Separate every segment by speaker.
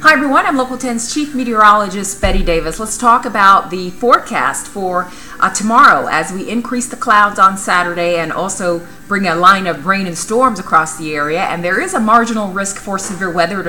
Speaker 1: Hi everyone, I'm Local 10's Chief Meteorologist Betty Davis. Let's talk about the forecast for tomorrow as we increase the clouds on Saturday and also bring a line of rain and storms across the area. And there is a marginal risk for severe weather. It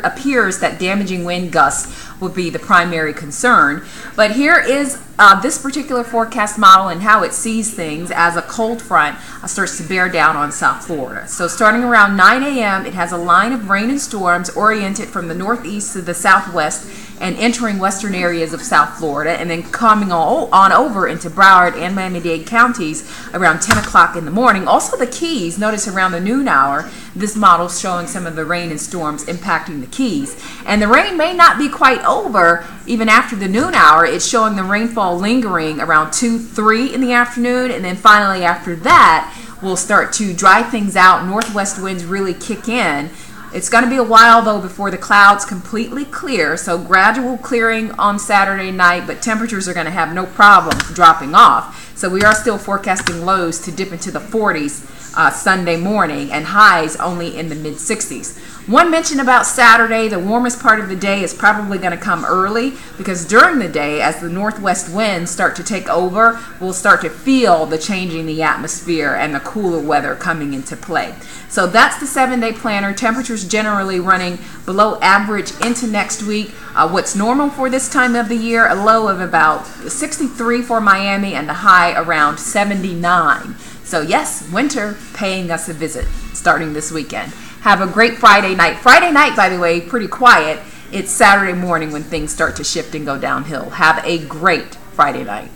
Speaker 1: appears that damaging wind gusts will be the primary concern. But here is this particular forecast model and how it sees things as a cold front starts to bear down on South Florida. So starting around 9 a.m., it has a line of rain and storms oriented from the northeast to the southwest and entering western areas of South Florida, and then coming on over into Broward and Miami-Dade counties around 10 o'clock in the morning. Also the Keys, notice around the noon hour, this model is showing some of the rain and storms impacting the Keys. And the rain may not be quite over even after the noon hour. It's showing the rainfall lingering around 2, 3 in the afternoon, and then finally after that, we'll start to dry things out. Northwest winds really kick in. It's going to be a while, though, before the clouds completely clear, so gradual clearing on Saturday night, but temperatures are going to have no problem dropping off. So we are still forecasting lows to dip into the 40s Sunday morning and highs only in the mid-60s. One mention about Saturday, the warmest part of the day is probably going to come early because during the day, as the northwest winds start to take over, we'll start to feel the changing the atmosphere and the cooler weather coming into play. So that's the 7-day planner. Temperatures generally running below average into next week. What's normal for this time of the year, a low of about 63 for Miami and the high around 79. So yes, winter paying us a visit starting this weekend. Have a great Friday night. Friday night, by the way, pretty quiet. It's Saturday morning when things start to shift and go downhill. Have a great Friday night.